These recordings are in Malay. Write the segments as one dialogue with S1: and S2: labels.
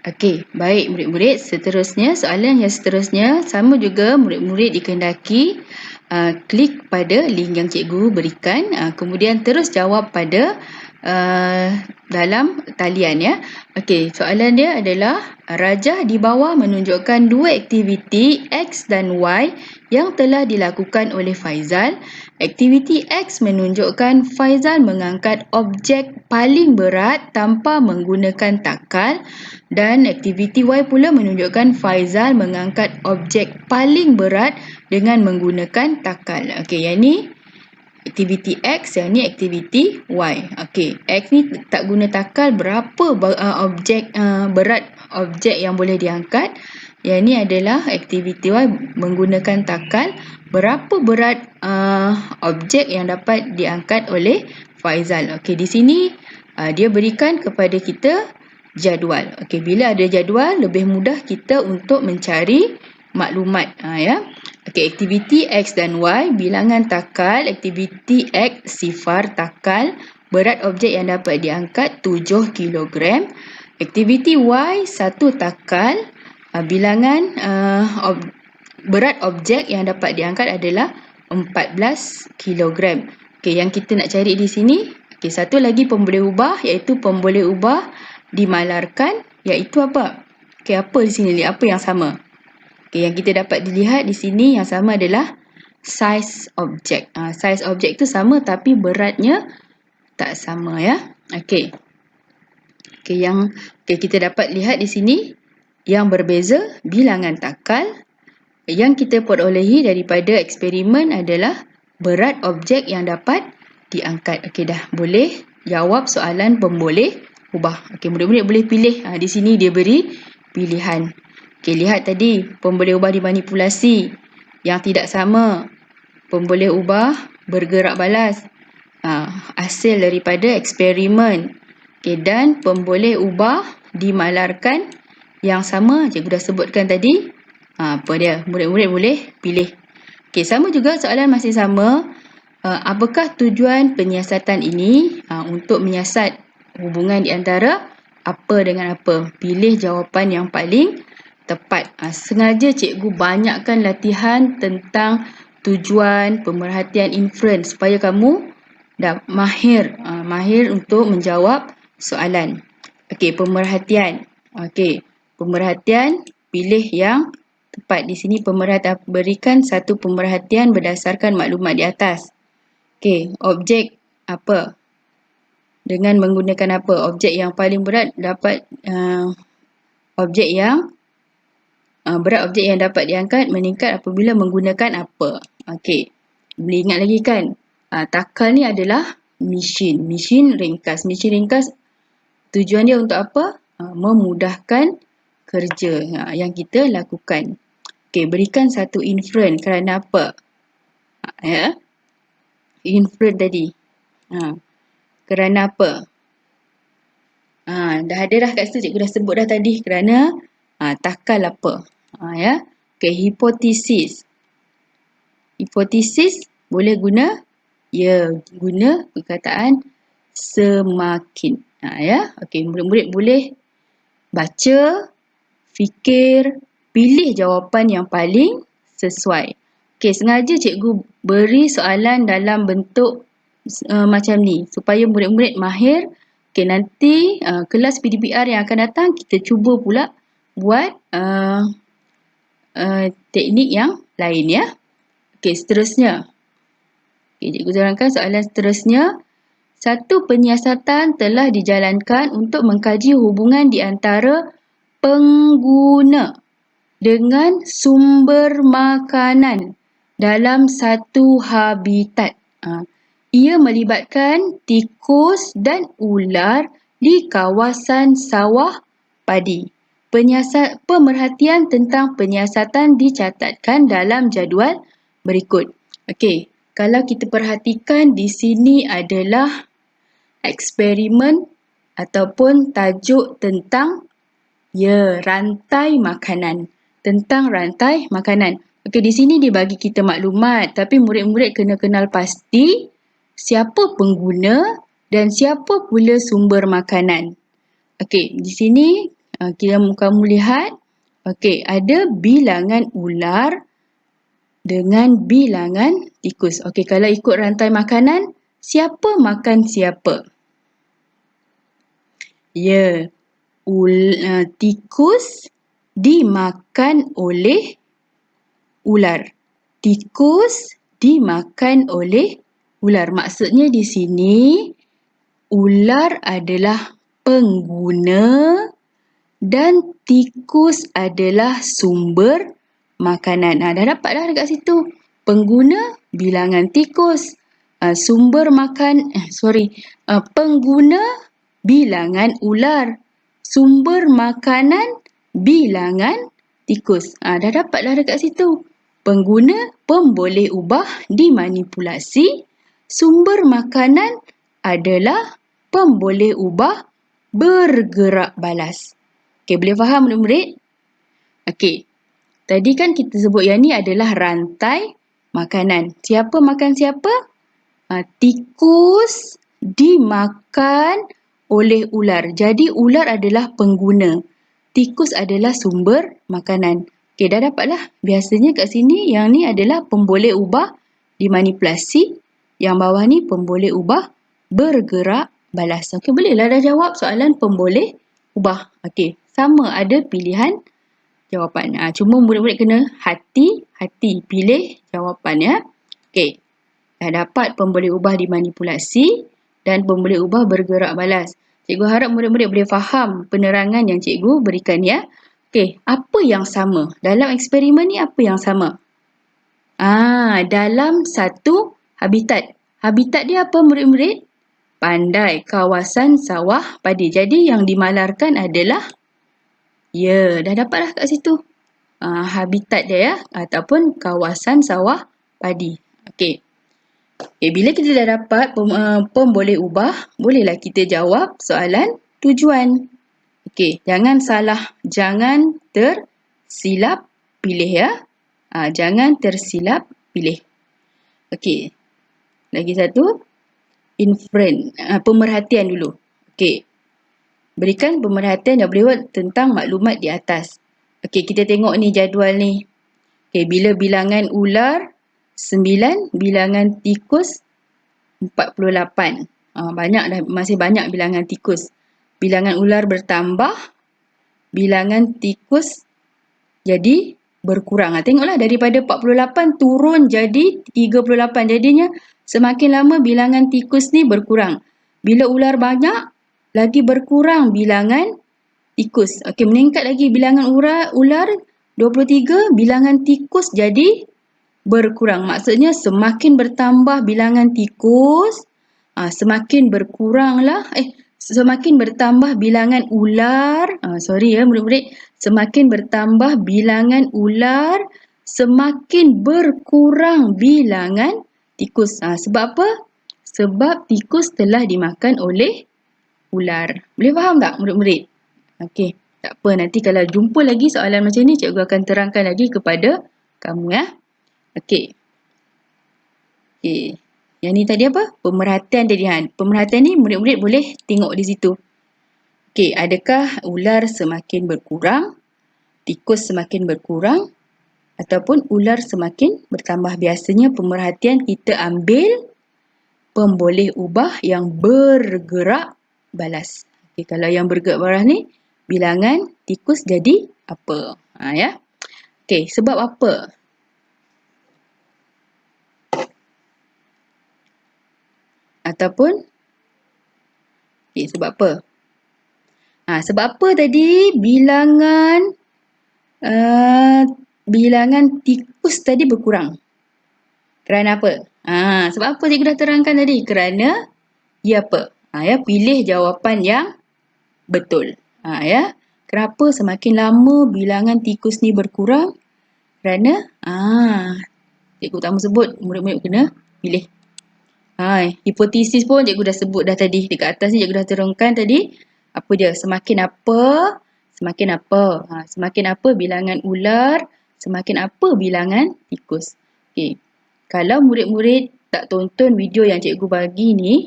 S1: Okey, baik murid-murid. Seterusnya, soalan yang seterusnya sama juga murid-murid dikehendaki klik pada link yang cikgu berikan. Kemudian terus jawab pada dalam talian ya. Okey, soalan dia adalah rajah di bawah menunjukkan dua aktiviti X dan Y yang telah dilakukan oleh Faizal. Aktiviti X menunjukkan Faizal mengangkat objek paling berat tanpa menggunakan takal dan aktiviti Y pula menunjukkan Faizal mengangkat objek paling berat dengan menggunakan takal. Okey, yang ni aktiviti X, yang ni aktiviti Y. Okey, X ni tak guna takal, berapa berat objek yang boleh diangkat. Yang ni adalah aktiviti Y menggunakan takal, berapa berat objek yang dapat diangkat oleh Faizal. Okey, di sini dia berikan kepada kita jadual. Okey, bila ada jadual lebih mudah kita untuk mencari maklumat ya. Okey, aktiviti X dan Y, bilangan takal, aktiviti X sifar takal, berat objek yang dapat diangkat 7 kilogram. Aktiviti Y 1 takal, bilangan berat objek yang dapat diangkat adalah 14 kilogram. Okey, yang kita nak cari di sini, okey, satu lagi pemboleh ubah iaitu pemboleh ubah dimalarkan, iaitu apa? Okey, apa di sini? Apa yang sama? Okey, yang kita dapat dilihat di sini yang sama adalah saiz objek. Saiz objek tu sama tapi beratnya tak sama ya. Okey. Okey, kita dapat lihat di sini yang berbeza bilangan takal. Yang kita perolehi daripada eksperimen adalah berat objek yang dapat diangkat. Okey, dah boleh jawab soalan pemboleh ubah. Okey, murid-murid boleh pilih. Di sini dia beri pilihan. Okey, lihat tadi pemboleh ubah dimanipulasi. Yang tidak sama, pemboleh ubah bergerak balas. Hasil daripada eksperimen. Okey, dan pemboleh ubah dimalarkan yang sama cikgu dah sebutkan tadi. Apa dia? Murid-murid boleh pilih. Okey, sama juga soalan masih sama. Apakah tujuan penyiasatan ini? Untuk menyiasat hubungan di antara apa dengan apa. Pilih jawapan yang paling tepat. Sengaja cikgu banyakkan latihan tentang tujuan, pemerhatian, inference supaya kamu dah mahir untuk menjawab soalan. Okey, pemerhatian. Okey, pemerhatian pilih yang tepat. Di sini pemerhatian, berikan satu pemerhatian berdasarkan maklumat di atas. Okey, objek apa? Dengan menggunakan apa? Objek yang paling berat dapat berat objek yang dapat diangkat meningkat apabila menggunakan apa? Okey, boleh ingat lagi kan? Takal ni adalah mesin ringkas. Mesin ringkas tujuan dia untuk apa? Memudahkan kerja yang kita lakukan. Okey, berikan satu inference kerana apa? Ya. Inference tadi. Kerana apa? Dah ada dah kat situ, cikgu dah sebut dah tadi kerana takal apa. Ya. Okey, hipotesis. Hipotesis boleh guna? Ya, guna perkataan semakin. Ya. Okey, murid-murid boleh baca, fikir, pilih jawapan yang paling sesuai. Okey, sengaja cikgu beri soalan dalam bentuk macam ni supaya murid-murid mahir. Okey, nanti kelas PDPR yang akan datang kita cuba pula buat teknik yang lain ya. Okey, seterusnya. Okey, cikgu terangkan soalan seterusnya. Satu penyiasatan telah dijalankan untuk mengkaji hubungan di antara pengguna dengan sumber makanan dalam satu habitat. Ia melibatkan tikus dan ular di kawasan sawah padi. Pemerhatian tentang penyiasatan dicatatkan dalam jadual berikut. Okey, kalau kita perhatikan di sini adalah eksperimen ataupun tajuk tentang rantai makanan. Tentang rantai makanan. Okey, di sini dia bagi kita maklumat tapi murid-murid kena kenal pasti siapa pengguna dan siapa pula sumber makanan. Okey, di sini Kamu lihat. Okey, ada bilangan ular dengan bilangan tikus. Okey, kalau ikut rantai makanan, siapa makan siapa? Ya, tikus dimakan oleh ular. Tikus dimakan oleh ular. Maksudnya di sini, ular adalah pengguna dan tikus adalah sumber makanan. Dah dapat dah dekat situ. Pengguna bilangan tikus. Pengguna bilangan ular. Sumber makanan bilangan tikus. Dah dapat dah dekat situ. Pengguna pemboleh ubah dimanipulasi. Sumber makanan adalah pemboleh ubah bergerak balas. Okey, boleh faham murid-murid? Okey. Tadi kan kita sebut yang ni adalah rantai makanan. Siapa makan siapa? Tikus dimakan oleh ular. Jadi ular adalah pengguna. Tikus adalah sumber makanan. Okey, dah dapat lah. Biasanya kat sini yang ni adalah pemboleh ubah dimanipulasi. Yang bawah ni pemboleh ubah bergerak balas. Okey, bolehlah dah jawab soalan pemboleh ubah. Okey, sama ada pilihan jawapan. Cuma murid-murid kena hati-hati pilih jawapan ya. Okey. Dah dapat pemboleh ubah dimanipulasi dan pemboleh ubah bergerak balas. Cikgu harap murid-murid boleh faham penerangan yang cikgu berikan ya. Okey, apa yang sama? Dalam eksperimen ni apa yang sama? Dalam satu habitat. Habitat dia apa murid-murid? Pandai, kawasan sawah padi. Jadi yang dimalarkan adalah, ya, dah dapat dah kat situ. Habitat dia ya, ataupun kawasan sawah padi. Okey. Bila kita dah dapat pemboleh ubah, bolehlah kita jawab soalan tujuan. Okey, jangan tersilap pilih ya. Jangan tersilap pilih. Okey. Lagi satu, pemerhatian dulu. Okey. Berikan pemerhatian yang boleh buat tentang maklumat di atas. Okey, kita tengok ni jadual ni. Okey, bila bilangan ular 9, bilangan tikus 48. Banyak dah, masih banyak bilangan tikus. Bilangan ular bertambah, bilangan tikus jadi berkurang. Tengoklah daripada 48 turun jadi 38. Jadinya semakin lama bilangan tikus ni berkurang. Bila ular banyak, lagi berkurang bilangan tikus. Okey, meningkat lagi bilangan ular 23, bilangan tikus jadi berkurang. Maksudnya semakin bertambah bilangan tikus, semakin berkuranglah semakin bertambah bilangan ular. Sorry ya murid-murid. Semakin bertambah bilangan ular, semakin berkurang bilangan tikus. Sebab apa? Sebab tikus telah dimakan oleh ular. Boleh faham tak murid-murid? Okey, tak apa. Nanti kalau jumpa lagi soalan macam ni, cikgu akan terangkan lagi kepada kamu ya. Okey. Okey. Yang ni tadi apa? Pemerhatian tadi. Pemerhatian ni murid-murid boleh tengok di situ. Okey, adakah ular semakin berkurang, tikus semakin berkurang ataupun ular semakin bertambah? Biasanya pemerhatian kita ambil pemboleh ubah yang bergerak balas. Okey, kalau yang bergerak balas ni bilangan tikus jadi apa? Ya. Okey, sebab apa? Ataupun sebab apa? Sebab apa tadi bilangan tikus tadi berkurang? Kerana apa? Sebab apa cikgu dah terangkan tadi? Kerana dia apa? Pilih jawapan yang betul. Ya. Kenapa semakin lama bilangan tikus ni berkurang? Kerana cikgu tak mahu sebut, murid-murid kena pilih. Hipotesis pun cikgu dah sebut dah tadi. Dekat atas ni cikgu dah terangkan tadi. Apa dia? Semakin apa? Semakin apa bilangan ular, semakin apa bilangan tikus. Okey. Kalau murid-murid tak tonton video yang cikgu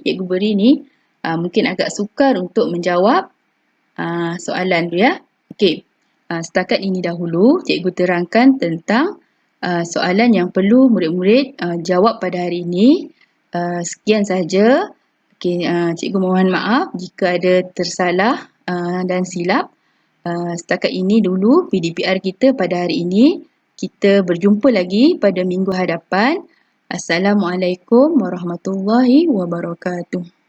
S1: cikgu beri ni, mungkin agak sukar untuk menjawab soalan tu ya. Okey, setakat ini dahulu cikgu terangkan tentang soalan yang perlu murid-murid jawab pada hari ini. Sekian sahaja. Okey, cikgu mohon maaf jika ada tersalah dan silap. Setakat ini dulu PDPR kita pada hari ini. Kita berjumpa lagi pada minggu hadapan. Assalamualaikum warahmatullahi wabarakatuh.